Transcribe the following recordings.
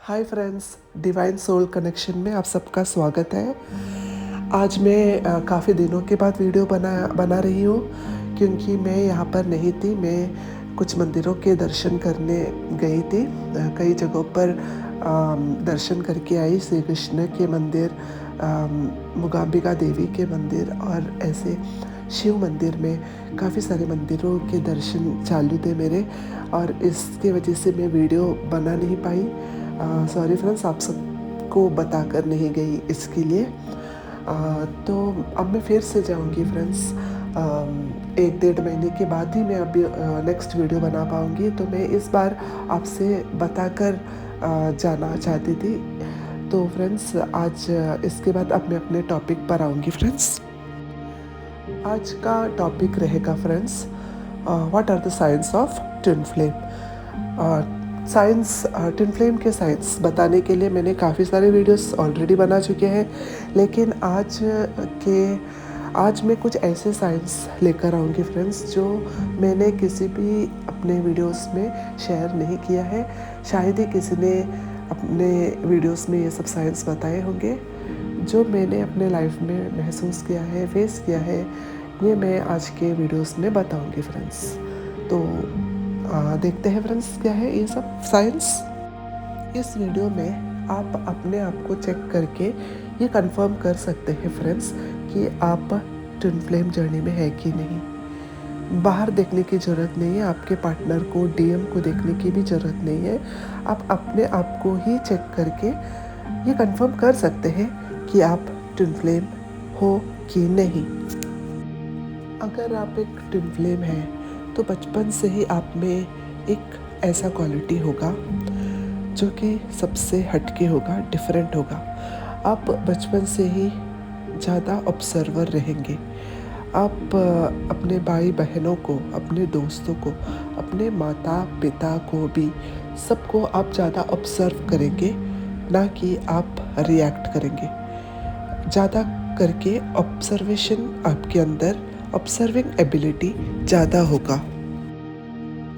हाय friends, divine soul connection में आप सबका स्वागत है। आज मैं काफ़ी दिनों के बाद वीडियो बना रही हूँ क्योंकि मैं यहाँ पर नहीं थी। मैं कुछ मंदिरों के दर्शन करने गई थी। कई जगहों पर दर्शन करके आई। श्री कृष्ण के मंदिर, मूकाम्बिका देवी के मंदिर और ऐसे शिव मंदिर में काफ़ी सारे मंदिरों के दर्शन चालू थे मेरे, और इसके वजह से मैं वीडियो बना नहीं पाई। सॉरी फ्रेंड्स, आप सबको बता कर नहीं गई इसके लिए। तो अब मैं फिर से जाऊंगी फ्रेंड्स। 1-1.5 महीने के बाद ही मैं अभी नेक्स्ट वीडियो बना पाऊंगी। तो मैं इस बार आपसे बताकर जाना चाहती थी। तो फ्रेंड्स, आज इसके बाद अब मैं अपने टॉपिक पर आऊँगी फ्रेंड्स। आज का टॉपिक रहेगा friends, what are the science of twin flame. Science, twin flame के साइंस बताने के लिए मैंने काफ़ी सारे वीडियोस ऑलरेडी बना चुके हैं, लेकिन आज मैं कुछ ऐसे साइंस लेकर आऊँगी फ्रेंड्स जो मैंने किसी भी अपने वीडियोस में शेयर नहीं किया है। शायद ही किसी ने अपने वीडियोस में ये सब साइंस बताए होंगे। जो मैंने अपने लाइफ में महसूस किया है, फेस किया है, ये मैं आज के वीडियोस में बताऊँगी फ्रेंड्स। तो देखते हैं फ्रेंड्स क्या है ये सब साइंस। इस वीडियो में आप अपने आप को चेक करके ये कंफर्म कर सकते हैं फ्रेंड्स कि आप ट्विन फ्लेम जर्नी में है कि नहीं। बाहर देखने की ज़रूरत नहीं है, आपके पार्टनर को, डीएम को देखने की भी ज़रूरत नहीं है। आप अपने आप को ही चेक करके ये कंफर्म कर सकते हैं कि आप ट्विन फ्लेम हो कि नहीं। अगर आप एक ट्विन फ्लेम हैं तो बचपन से ही आप में एक ऐसा क्वालिटी होगा जो कि सबसे हटके होगा, डिफरेंट होगा। आप बचपन से ही ज़्यादा ऑब्जर्वर रहेंगे। आप अपने भाई बहनों को, अपने दोस्तों को, अपने माता पिता को भी, सबको आप ज़्यादा ऑब्जर्व करेंगे, ना कि आप रिएक्ट करेंगे। ज़्यादा करके ऑब्जर्वेशन आपके अंदर, ऑब्जर्विंग एबिलिटी ज़्यादा होगा।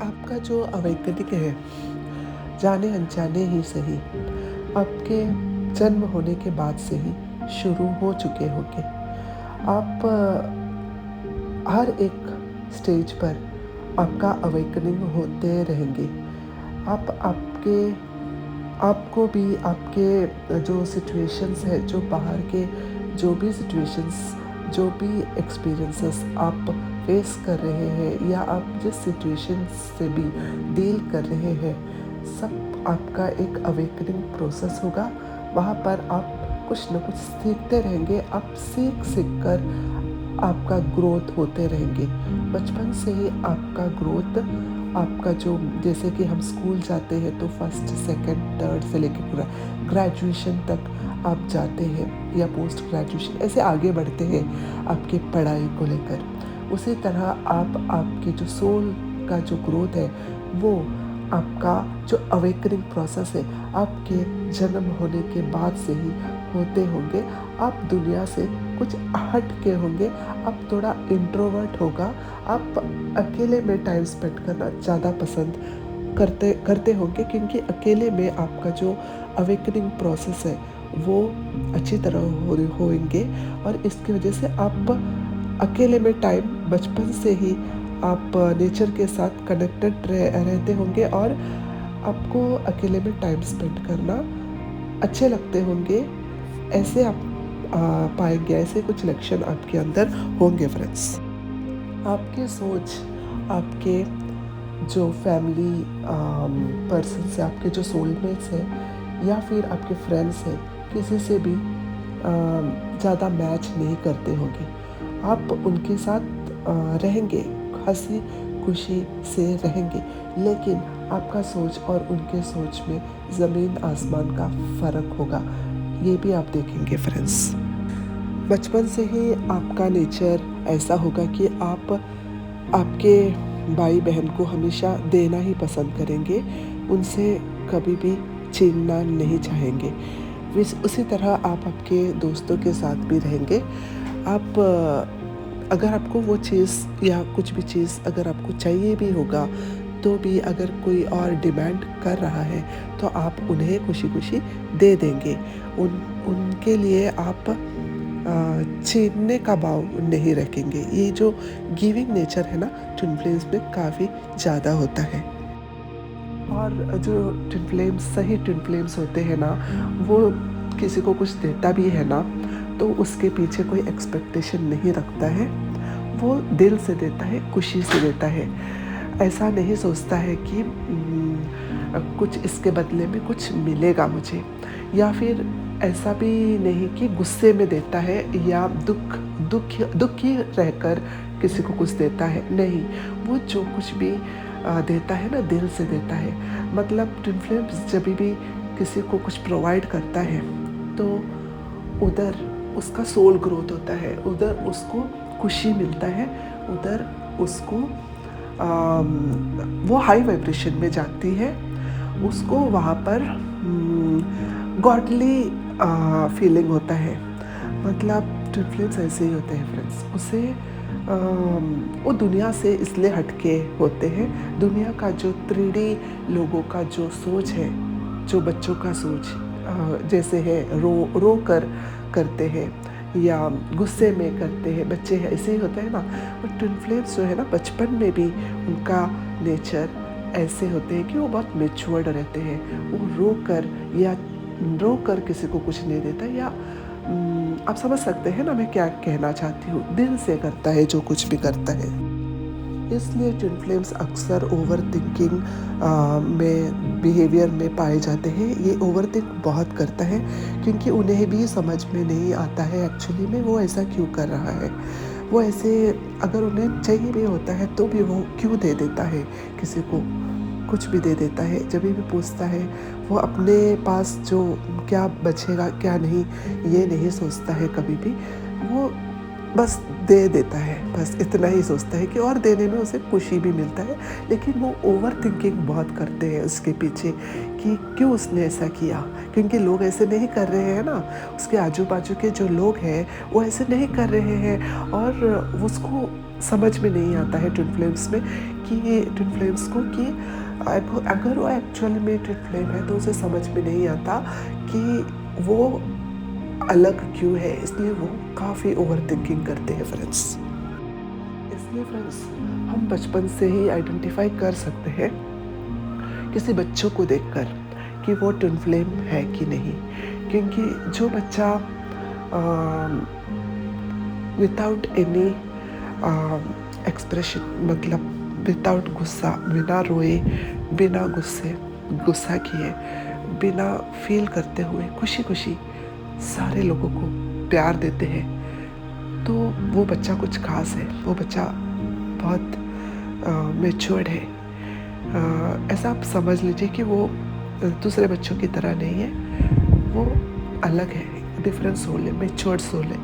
आपका जो अवेकनिंग है, जाने अनजाने ही सही, आपके जन्म होने के बाद से ही शुरू हो चुके होंगे। आप हर एक स्टेज पर आपका अवेकनिंग होते रहेंगे। आपको भी आपके जो सिचुएशंस है, जो बाहर के जो भी सिचुएशंस, जो भी एक्सपीरियंसेस आप फेस कर रहे हैं या आप जिस सिचुएशन से भी डील कर रहे हैं, सब आपका एक अवेकनिंग प्रोसेस होगा। वहाँ पर आप कुछ न कुछ सीखते रहेंगे। आप सीख कर आपका ग्रोथ होते रहेंगे। बचपन से ही आपका ग्रोथ, आपका जो, जैसे कि हम स्कूल जाते हैं तो फर्स्ट, सेकंड, थर्ड से लेकर ग्रेजुएशन तक आप जाते हैं, या पोस्ट ग्रेजुएशन ऐसे आगे बढ़ते हैं आपके पढ़ाई को लेकर। उसी तरह आपके जो सोल का जो ग्रोथ है, वो आपका जो अवेकनिंग प्रोसेस है, आपके जन्म होने के बाद से ही होते होंगे। आप दुनिया से कुछ हट के होंगे। आप थोड़ा इंट्रोवर्ट होगा। आप अकेले में टाइम स्पेंड करना ज़्यादा पसंद करते होंगे, क्योंकि अकेले में आपका जो अवेकनिंग प्रोसेस है वो अच्छी तरह होंगे। और इसकी वजह से आप अकेले में टाइम, बचपन से ही आप नेचर के साथ कनेक्टेड रहते होंगे, और आपको अकेले में टाइम स्पेंड करना अच्छे लगते होंगे। ऐसे आप पाएंगे, ऐसे कुछ लक्षण आपके अंदर होंगे फ्रेंड्स। आपकी सोच, आपके जो फैमिली पर्सन से, आपके जो सोलमेट्स हैं या फिर आपके फ्रेंड्स हैं, किसी से भी ज़्यादा मैच नहीं करते होंगे। आप उनके साथ रहेंगे, हंसी खुशी से रहेंगे, लेकिन आपका सोच और उनके सोच में ज़मीन आसमान का फ़र्क होगा। ये भी आप देखेंगे फ्रेंड्स। बचपन से ही आपका नेचर ऐसा होगा कि आप आपके भाई बहन को हमेशा देना ही पसंद करेंगे, उनसे कभी भी छीनना नहीं चाहेंगे। उसी तरह आप आपके दोस्तों के साथ भी रहेंगे। आप अगर आपको वो चीज़ या कुछ भी चीज़ अगर आपको चाहिए भी होगा, तो भी अगर कोई और डिमांड कर रहा है तो आप उन्हें खुशी खुशी दे देंगे। उनके लिए आप छीनने का भाव नहीं रखेंगे। ये जो गिविंग नेचर है ना, ट्विन फ्लेम्स में काफ़ी ज़्यादा होता है। और जो ट्विन फ्लेम्स सही ट्विन फ्लेम्स होते हैं ना, वो किसी को कुछ देता भी है ना तो उसके पीछे कोई एक्सपेक्टेशन नहीं रखता है। वो दिल से देता है, खुशी से देता है। ऐसा नहीं सोचता है कि कुछ इसके बदले में कुछ मिलेगा मुझे, या फिर ऐसा भी नहीं कि गुस्से में देता है या दुखी रहकर किसी को कुछ देता है। नहीं, वो जो कुछ भी देता है ना, दिल से देता है। मतलब ट्विन फ्लेम्स जब भी किसी को कुछ प्रोवाइड करता है तो उधर उसका सोल ग्रोथ होता है, उधर उसको खुशी मिलता है, उधर उसको वो हाई वाइब्रेशन में जाती है, उसको वहाँ पर गॉडली फीलिंग होता है। मतलब ट्विन फ्लेम्स ऐसे ही होते हैं फ्रेंड्स। उसे वो दुनिया से इसलिए हटके होते हैं। दुनिया का जो 3D लोगों का जो सोच है, जो बच्चों का सोच जैसे है, रो कर करते हैं या गुस्से में करते हैं, बच्चे ऐसे ही होते हैं ना। और ट्विन फ्लेम्स जो है ना, बचपन में भी उनका नेचर ऐसे होते हैं कि वो बहुत मैच्योर्ड रहते हैं। वो रो कर किसी को कुछ नहीं देता, या आप समझ सकते हैं ना मैं क्या कहना चाहती हूँ। दिल से करता है जो कुछ भी करता है। इसलिए ट्विन फ्लेम्स अक्सर ओवर थिंकिंग में बिहेवियर में पाए जाते हैं। ये ओवर थिंक बहुत करता है क्योंकि उन्हें भी समझ में नहीं आता है एक्चुअली में वो ऐसा क्यों कर रहा है। वो ऐसे अगर उन्हें चाहिए भी होता है तो भी वो क्यों दे देता है, किसी को कुछ भी दे देता है। जब भी पूछता है वो अपने पास जो क्या बचेगा क्या नहीं ये नहीं सोचता है कभी भी। वो बस दे देता है, बस इतना ही सोचता है कि और देने में उसे खुशी भी मिलता है। लेकिन वो ओवर थिंकिंग बहुत करते हैं उसके पीछे कि क्यों उसने ऐसा किया, क्योंकि लोग ऐसे नहीं कर रहे हैं ना। उसके आजू बाजू के जो लोग हैं वो ऐसे नहीं कर रहे हैं, और उसको समझ में नहीं आता है ट्विन फ्लेम्स में कि ट्विन फ्लेम्स को कि अगर वो एक्चुअल में ट्विन फ्लेम है तो उसे समझ में नहीं आता कि वो अलग क्यों है। इसलिए वो काफ़ी ओवर थिंकिंग करते हैं फ्रेंड्स। इसलिए फ्रेंड्स हम बचपन से ही आइडेंटिफाई कर सकते हैं किसी बच्चों को देखकर कि वो ट्विन फ्लेम है कि नहीं। क्योंकि जो बच्चा विदाउट एनी एक्सप्रेशन, मतलब विदाउट गुस्सा, बिना रोए, बिना गुस्सा किए, बिना फील करते हुए खुशी खुशी सारे लोगों को प्यार देते हैं, तो वो बच्चा कुछ खास है। वो बच्चा बहुत मैच्योर्ड है। ऐसा आप समझ लीजिए कि वो दूसरे बच्चों की तरह नहीं है, वो अलग है, डिफरेंट सोल है, मैच्योर्ड सोल है।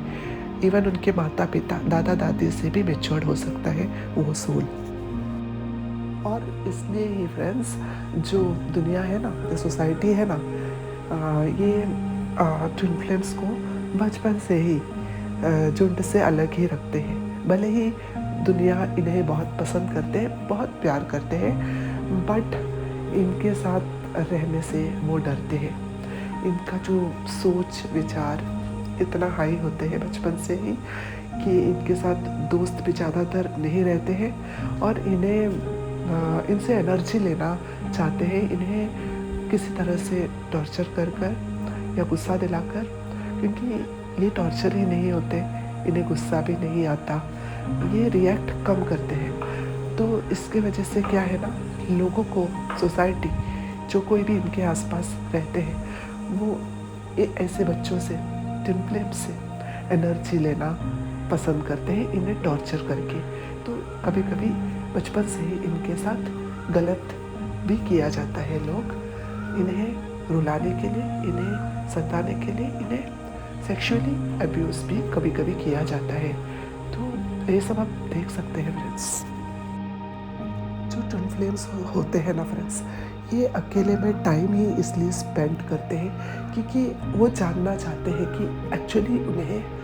इवन उनके माता पिता, दादा दादी से भी मैच्योर्ड हो सकता है वो सोल। और इसलिए ही फ्रेंड्स जो दुनिया है ना, जो सोसाइटी है ना, ये ट्विन फ्लेम्स को बचपन से ही झुंड से अलग ही रखते हैं। भले ही दुनिया इन्हें बहुत पसंद करते हैं, बहुत प्यार करते हैं, बट इनके साथ रहने से वो डरते हैं। इनका जो सोच विचार इतना हाई होते हैं बचपन से ही कि इनके साथ दोस्त भी ज़्यादातर नहीं रहते हैं, और इनसे एनर्जी लेना चाहते हैं। इन्हें किसी तरह से टॉर्चर कर या गुस्सा दिलाकर, क्योंकि ये टॉर्चर ही नहीं होते, इन्हें गुस्सा भी नहीं आता, ये रिएक्ट कम करते हैं। तो इसके वजह से क्या है ना, लोगों को, सोसाइटी, जो कोई भी इनके आसपास रहते हैं, वो ऐसे बच्चों से, ट्विन फ्लेम से एनर्जी लेना पसंद करते हैं, इन्हें टॉर्चर करके। तो कभी कभी बचपन से ही इनके साथ गलत भी किया जाता है। लोग इन्हें रुलाने के लिए, इन्हें सताने के लिए, इन्हें सेक्सुअली अब्यूज़ भी कभी कभी किया जाता है। तो ये सब आप देख सकते हैं फ्रेंड्स। जो ट्विन फ्लेम्स होते हैं ना फ्रेंड्स, ये अकेले में टाइम ही इसलिए स्पेंड करते हैं क्योंकि वो जानना चाहते हैं कि एक्चुअली उन्हें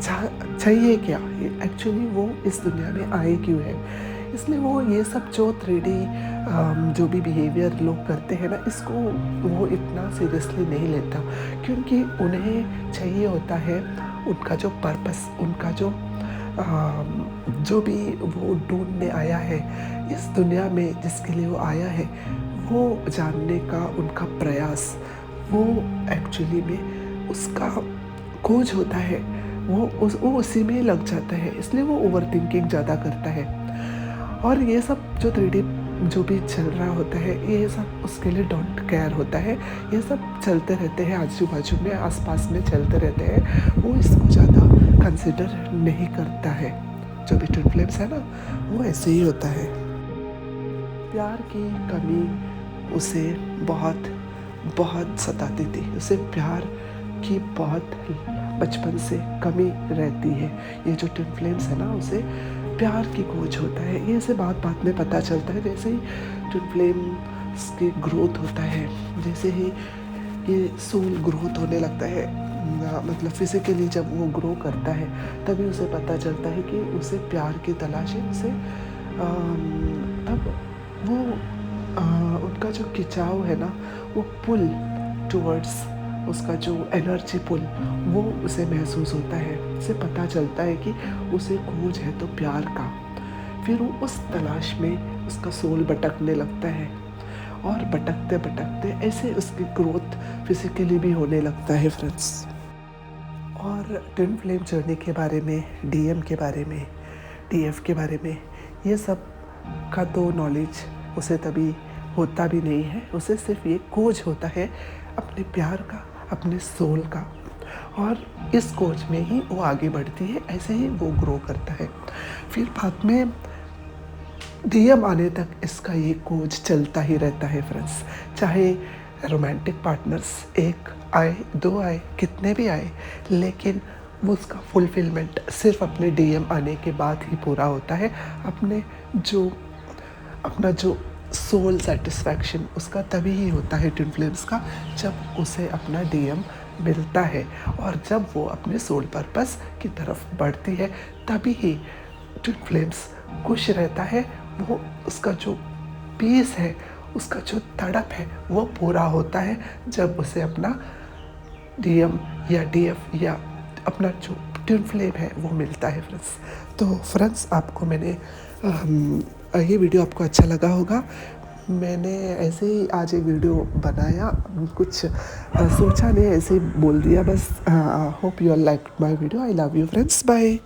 चाहिए क्या, एक्चुअली वो इस दुनिया में आए क्यों है। इसलिए वो ये सब जो 3D जो भी बिहेवियर लोग करते हैं ना, इसको वो इतना सीरियसली नहीं लेता, क्योंकि उन्हें चाहिए होता है उनका जो पर्पस, उनका जो भी वो ढूंढने आया है इस दुनिया में, जिसके लिए वो आया है, वो जानने का उनका प्रयास, वो एक्चुअली में उसका खोज होता है, वो उसी में लग जाता है। इसलिए वो ओवर थिंकिंग ज़्यादा करता है। और ये सब जो 3D जो भी चल रहा होता है, ये सब उसके लिए डोंट केयर होता है। ये सब चलते रहते हैं, आजू बाजू में आसपास में चलते रहते हैं, वो इसको ज़्यादा कंसिडर नहीं करता है। जो भी ट्विन फ्लेम्स है ना, वो ऐसे ही होता है। प्यार की कमी उसे बहुत बहुत सताती थी। उसे प्यार की बहुत बचपन से कमी रहती है। ये जो ट्विन फ्लेम्स है ना, उसे प्यार की खोज होता है। ये इसे बात बात में पता चलता है। जैसे ही ट्विन फ्लेम्स की ग्रोथ होता है, जैसे ही ये सोल ग्रोथ होने लगता है, मतलब फिजिकली जब वो ग्रो करता है, तभी उसे पता चलता है कि उसे प्यार की तलाश है। उसे तब वो उनका जो खिंचाव है ना, वो पुल टुवर्ड्स, उसका जो एनर्जी पुल, वो उसे महसूस होता है। उसे पता चलता है कि उसे खोज है तो प्यार का। फिर वो उस तलाश में उसका सोल भटकने लगता है, और भटकते भटकते ऐसे उसकी ग्रोथ फिजिकली भी होने लगता है फ्रेंड्स। और ट्विन फ्लेम जर्नी के बारे में, डीएम के बारे में, डीएफ के बारे में, ये सब का तो नॉलेज उसे तभी होता भी नहीं है। उसे सिर्फ ये खोज होता है अपने प्यार का, अपने सोल का, और इस खोज में ही वो आगे बढ़ती है। ऐसे ही वो ग्रो करता है। फिर बाद में डीएम आने तक इसका ये खोज चलता ही रहता है फ्रेंड्स। चाहे रोमांटिक पार्टनर्स एक आए, दो आए, कितने भी आए, लेकिन वो उसका फुलफिलमेंट सिर्फ अपने डीएम आने के बाद ही पूरा होता है। अपना जो सोल सेटिस्फैक्शन उसका तभी ही होता है ट्विन फ्लेम्स का, जब उसे अपना डीएम मिलता है। और जब वो अपने सोल पर्पस की तरफ बढ़ती है, तभी ही ट्विन फ्लेम्स खुश रहता है। वो उसका जो पीस है, उसका जो तड़प है, वो पूरा होता है जब उसे अपना डीएम या डीएफ या अपना जो ट्विन फ्लेम है वो मिलता है फ्रेंड्स। तो फ्रेंड्स, आपको मैंने ये वीडियो आपको अच्छा लगा होगा। मैंने ऐसे ही आज एक वीडियो बनाया, कुछ सोचा नहीं, ऐसे ही बोल दिया बस। Hope you all like my video. I love you friends, bye.